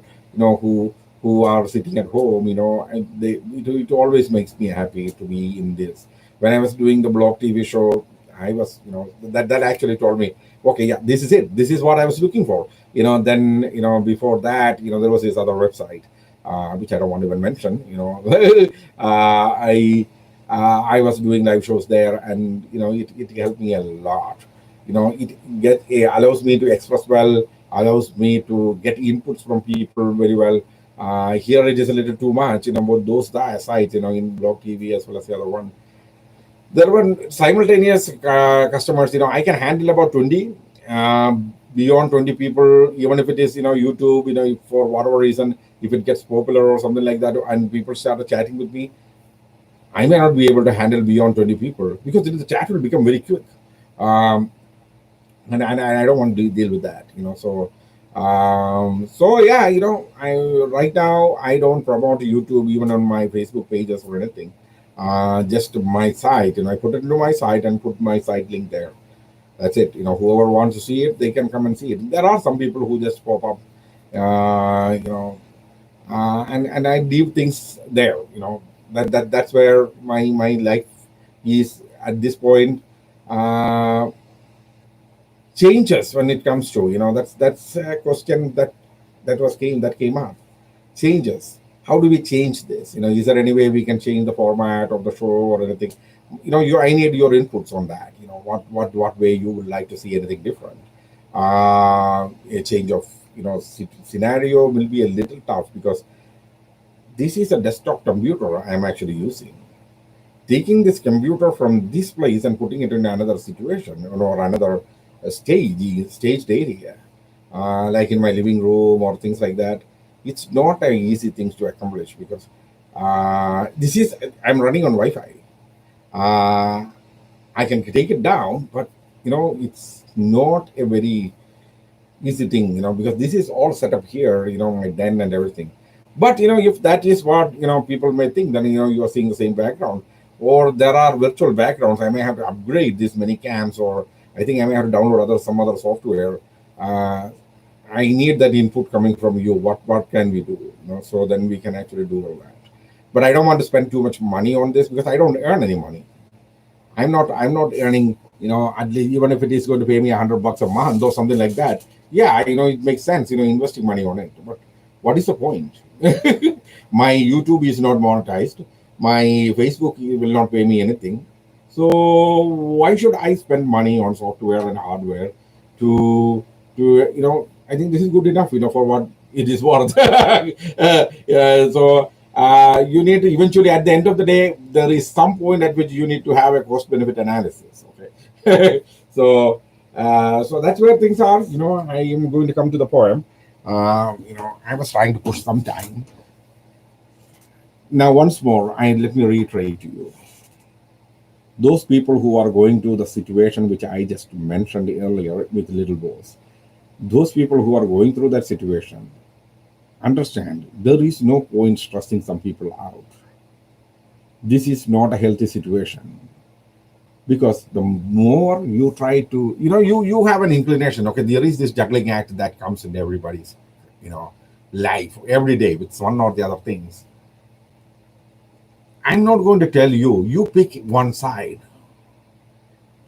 who are sitting at home, and it always makes me happy to be in this. When I was doing the blog TV show, I was, that actually told me, okay, yeah, this is it. This is what I was looking for. Then, before that, there was this other website, which I don't want to even mention. I was doing live shows there, and it helped me a lot. It allows me to express well, allows me to get inputs from people very well. Here it is a little too much, about those sites, in blog TV as well as the other one. There were simultaneous customers. I can handle about 20. beyond 20 people, even if it is, YouTube, for whatever reason, if it gets popular or something like that, and people start chatting with me, I may not be able to handle beyond 20 people because the chat will become very quick. Um, and I don't want to deal with that, so yeah, I right now I don't promote YouTube even on my Facebook pages or anything. Just my site, I put it into my site and put my site link there. That's it. Whoever wants to see it, they can come and see it. There are some people who just pop up, uh, you know, and I leave things there. That's where my life is at this point. Uh, Changes when it comes to, that's a question that came up. Changes. How do we change this? Is there any way we can change the format of the show or anything? I need your inputs on that. What way you would like to see anything different. A change of scenario will be a little tough because this is a desktop computer I'm actually using. Taking this computer from this place and putting it in another situation, or another staged area, like in my living room or things like that, it's not an easy thing to accomplish because this is I'm running on Wi-Fi. Uh, I can take it down, but it's not a very easy thing, because this is all set up here, my den and everything. But if that is what people may think, then you are seeing the same background, or there are virtual backgrounds. I may have to upgrade this many cams, or I think I may have to download some other software. Uh, I need that input coming from you. What can we do? So then we can actually do all that. But I don't want to spend too much money on this because I don't earn any money. I'm not earning, at least even if it is going to pay me $100 a month or something like that. Yeah, it makes sense, investing money on it. But what is the point? My YouTube is not monetized. My Facebook will not pay me anything. So why should I spend money on software and hardware to I think this is good enough, for what it is worth. So you need to eventually, at the end of the day, there is some point at which you need to have a cost benefit analysis. Okay, so that's where things are. I am going to come to the poem. I was trying to push some time. Now, once more, let me reiterate to you: those people who are going through the situation which I just mentioned earlier with little boys, those people who are going through that situation, understand there is no point stressing some people out. This is not a healthy situation because the more you try to, you have an inclination. Okay, there is this juggling act that comes in everybody's, you know, life every day with one or the other things. I'm not going to tell you pick one side.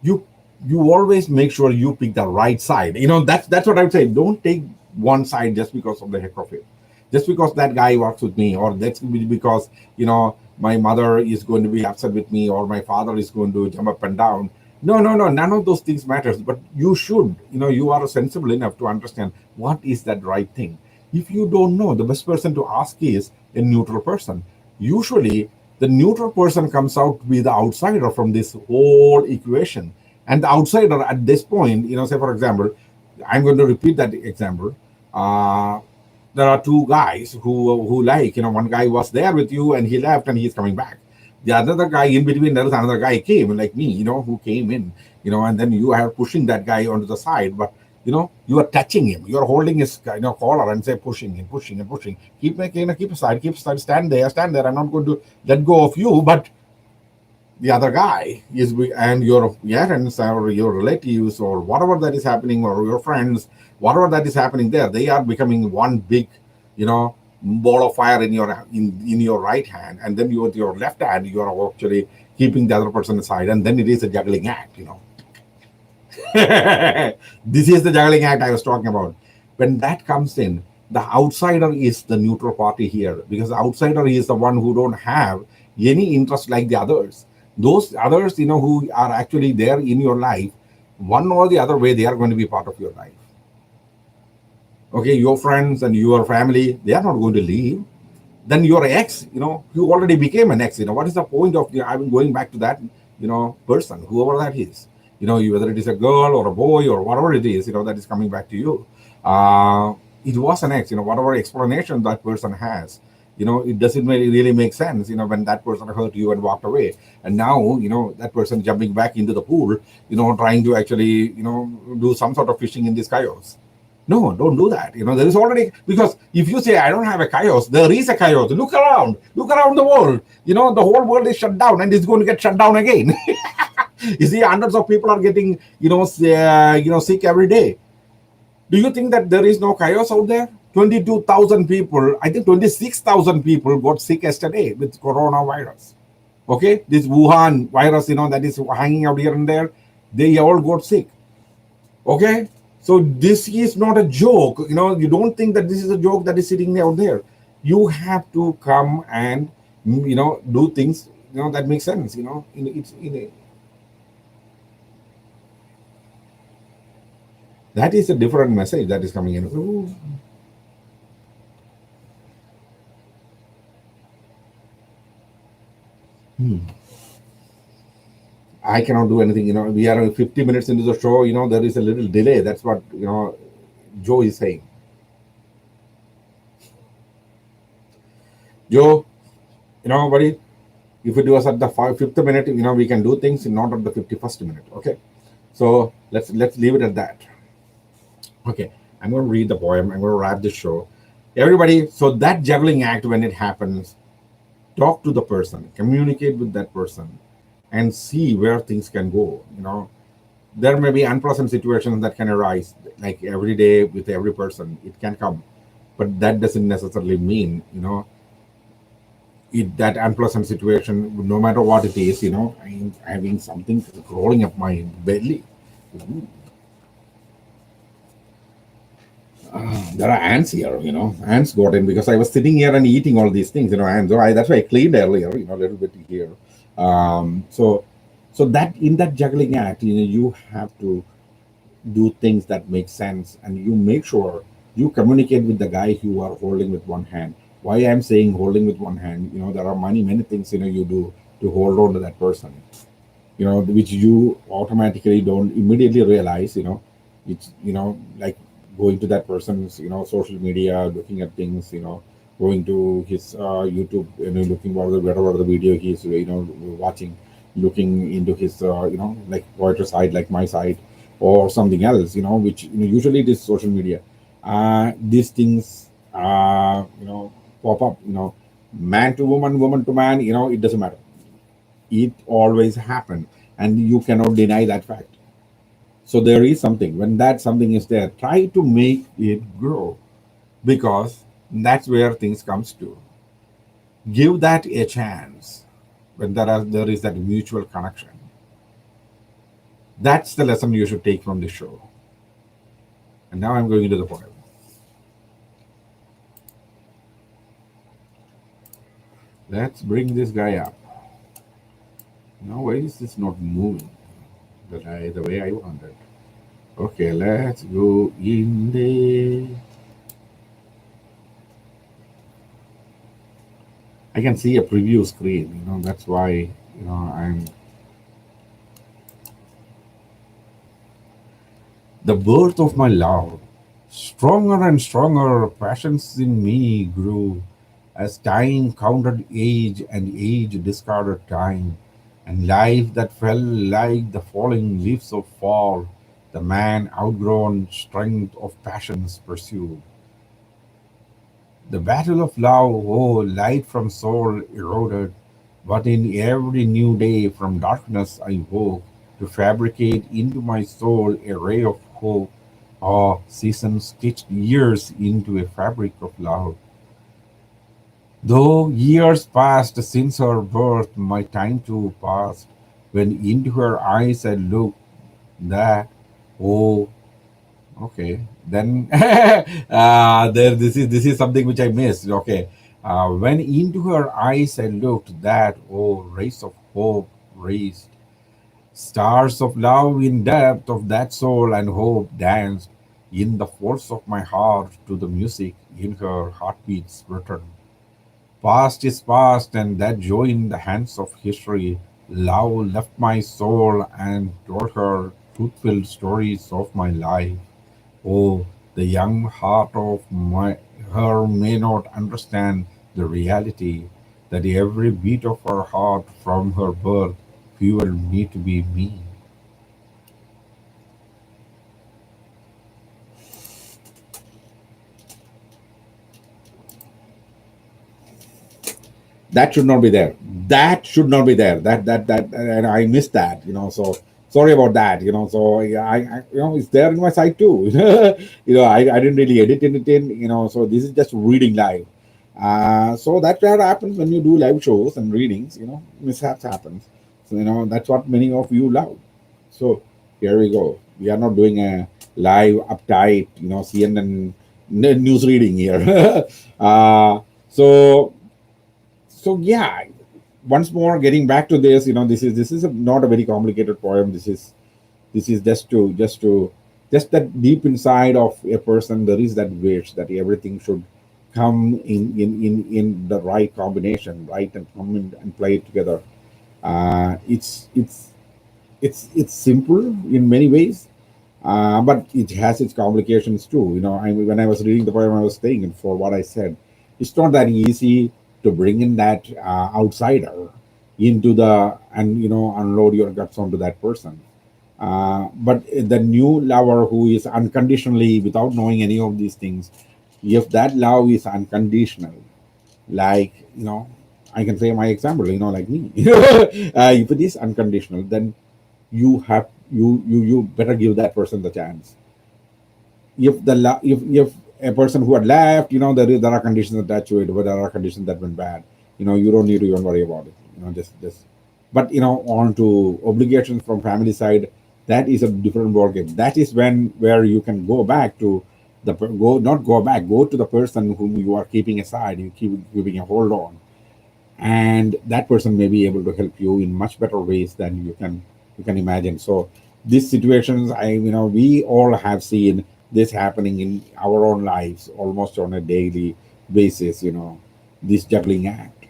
You you always make sure you pick the right side. That's what I would say. Don't take one side just because of the heck of it. Just because that guy works with me, or that's because my mother is going to be upset with me, or my father is going to jump up and down. No, no, no. None of those things matters. But you should, you are sensible enough to understand what is that right thing. If you don't know, the best person to ask is a neutral person. Usually, the neutral person comes out to be the outsider from this whole equation. And the outsider at this point, say for example, I'm going to repeat that example. Uh, there are two guys who like, one guy was there with you and he left and he's coming back. The other guy in between, there is another guy came like me, who came in, and then you are pushing that guy onto the side, but you are touching him, you are holding his collar and say pushing and pushing and pushing. Keep aside, stand there, stand there. I'm not going to let go of you, but the other guy and your parents or your relatives or whatever that is happening, or your friends, whatever that is happening there, they are becoming one big ball of fire in your right hand, and then you with your left hand you are actually keeping the other person aside, and then it is a juggling act. This is the juggling act I was talking about. When that comes in, the outsider is the neutral party here, because the outsider is the one who don't have any interest like the others. Those others, who are actually there in your life, one or the other way, they are going to be part of your life. Okay, your friends and your family, they are not going to leave. Then your ex, you already became an ex. What is the point of I'm going back to that, person, whoever that is? whether it is a girl or a boy or whatever it is, that is coming back to you. Uh, it was an ex, whatever explanation that person has, it doesn't really make sense, when that person hurt you and walked away. And now, that person jumping back into the pool, trying to actually, do some sort of fishing in this chaos. No, don't do that. There is already, because if you say, I don't have a chaos, there is a chaos. Look around the world. The whole world is shut down and it's going to get shut down again. You see, hundreds of people are getting, sick every day. Do you think that there is no chaos out there? 22,000 people, I think 26,000 people got sick yesterday with coronavirus. Okay, this Wuhan virus, that is hanging out here and there, they all got sick. Okay, so this is not a joke. You don't think that this is a joke that is sitting out there. You have to come and do things that make sense. That is a different message that is coming in. Ooh. I cannot do anything. We are 50 minutes into the show. There is a little delay. That's what Joe is saying. Joe, buddy, if it was at the fifth minute, we can do things, not at the 51st minute. Okay, so let's leave it at that. Okay, I'm going to read the poem. I'm going to wrap this show. Everybody, so that juggling act, when it happens, talk to the person, communicate with that person, and see where things can go. There may be unpleasant situations that can arise, like every day with every person. It can come, but that doesn't necessarily mean, that unpleasant situation, no matter what it is, I'm having something crawling up my belly. There are ants here, ants got in because I was sitting here and eating all these things, ants. So that's why I cleaned earlier, a little bit here. So that in that juggling act, you have to do things that make sense, and you make sure you communicate with the guy you are holding with one hand. Why I'm saying holding with one hand, there are many things you do to hold on to that person, which you automatically don't immediately realize. It's like going to that person's social media, looking at things, going to his YouTube, looking whatever the video he's watching, looking into his like poetry side, like my side, or something else, which usually it is social media. These things pop up, man to woman, woman to man, it doesn't matter. It always happens, and you cannot deny that fact. So there is something. When that something is there, try to make it grow, because that's where things comes to. Give that a chance when there is that mutual connection. That's the lesson you should take from this show. And now I'm going into the poem. Let's bring this guy up. Now, why is this not moving the way I wanted? Okay, let's go in there. I can see a preview screen, that's why, I'm. The birth of my love, stronger and stronger passions in me grew, as time counted age and age discarded time, and life that fell like the falling leaves of fall, the man outgrown strength of passions pursued. The battle of love, oh, light from soul eroded, but in every new day from darkness I woke to fabricate into my soul a ray of hope. Oh, season stitched years into a fabric of love. Though years passed since her birth, my time too passed. When into her eyes I looked, that, oh, okay. Then there this is something which I missed. Okay. When into her eyes I looked, that, oh, rays of hope raised. Stars of love in depth of that soul and hope danced in the force of my heart to the music in her heartbeats return. Past is past, and that joy in the hands of history. Love left my soul and told her truth-filled stories of my life. Oh, the young heart of her may not understand the reality that every beat of her heart from her birth fueled me to be me. That should not be there. That should not be there. And I missed that. So sorry about that. So yeah, it's there in my site too. I didn't really edit it in. So this is just reading live. So that's what happens when you do live shows and readings. Mishaps happens. So that's what many of you love. So here we go. We are not doing a live uptight, CNN news reading here. So yeah, once more getting back to this, not a very complicated poem. This is just that deep inside of a person there is that wish that everything should come in the right combination, right, and come in and play it together. It's simple in many ways, but it has its complications too. When I was reading the poem, I was saying it for what I said. It's not that easy to bring in that outsider into the and unload your guts onto that person. But the new lover who is unconditionally, without knowing any of these things, if that love is unconditional, like I can say my example, like me. If it is unconditional, then you better give that person the chance. If a person who had left, there are conditions attached to it, but there are conditions that went bad. You don't need to even worry about it. Just. But on to obligations from family side, that is a different ball game. That is where you can go back to go not go back, go to the person whom you are keeping aside, you keep keeping a hold on, and that person may be able to help you in much better ways than you can imagine. So these situations, we all have seen this happening in our own lives almost on a daily basis. This juggling act,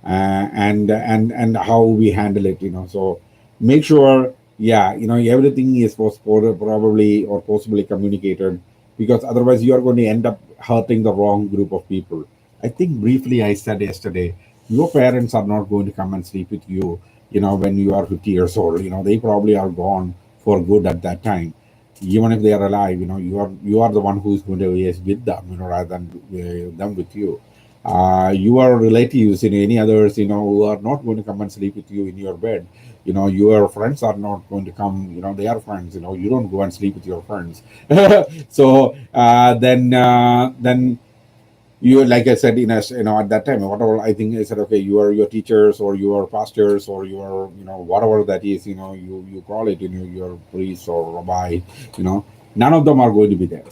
and how we handle it. So make sure, yeah, everything is probably or possibly communicated, because otherwise you are going to end up hurting the wrong group of people. I think briefly I said yesterday, your parents are not going to come and sleep with you, when you are 50 years old. They probably are gone for good at that time. Even if they are alive, you are the one who is going to be with them, rather than them with you. Your relatives, any others, who are not going to come and sleep with you in your bed. Your friends are not going to come. They are friends. You don't go and sleep with your friends. So then you, like I said, at that time, whatever, I think I said, okay, you are your teachers or your pastors or your, whatever that is, you call it, your priest or rabbi, you know none of them are going to be there.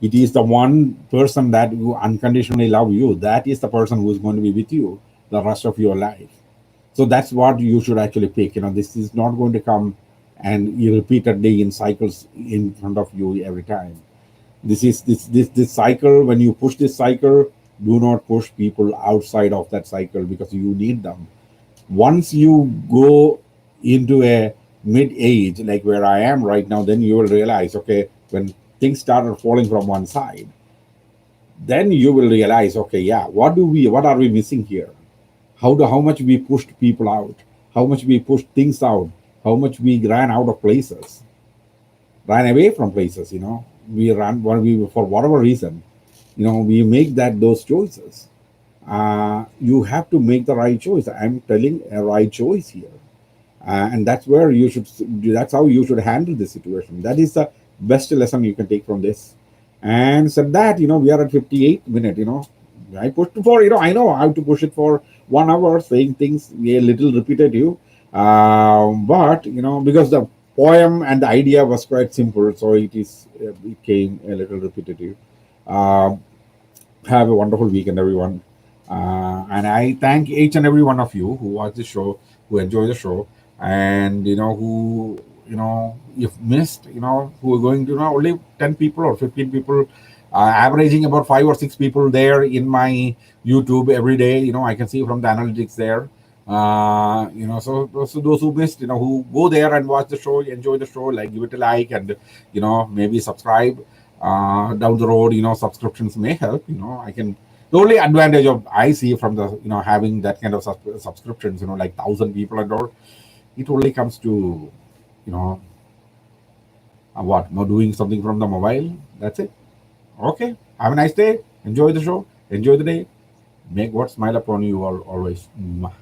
It is the one person that you unconditionally love you, that is the person who is going to be with you the rest of your life. So that's what you should actually pick. This is not going to come and you repeatedly in cycles in front of you every time. This cycle. When you push this cycle, do not push people outside of that cycle, because you need them. Once you go into a mid age, like where I am right now, then you will realize, okay, when things started falling from one side, then you will realize, okay, yeah, what are we missing here? How much we pushed people out, how much we pushed things out, how much we ran out of places, ran away from places. We ran for whatever reason. We make those choices. You have to make the right choice. I'm telling a right choice here. And that's where you should that's how you should handle the situation. That is the best lesson you can take from this. And said that, we are at 58 minutes. I pushed for, I know how to push it for 1 hour, saying things a little repetitive. But because the poem and the idea was quite simple, so it became a little repetitive. uh, have a wonderful weekend, everyone. And I thank each and every one of you who watch the show, who enjoy the show, and who if missed, who are going to, only 10 people or 15 people, averaging about 5 or 6 people there in my YouTube every day. I can see from the analytics there. So those who missed, who go there and watch the show, enjoy the show, like give it a like, and maybe subscribe. Down the road, subscriptions may help. I can. The only advantage of I see from the having that kind of subscriptions, like 1,000 people and all, it only comes to you know what, doing something from the mobile. That's it. Okay. Have a nice day. Enjoy the show. Enjoy the day. Make what smile upon you all always. Mwah.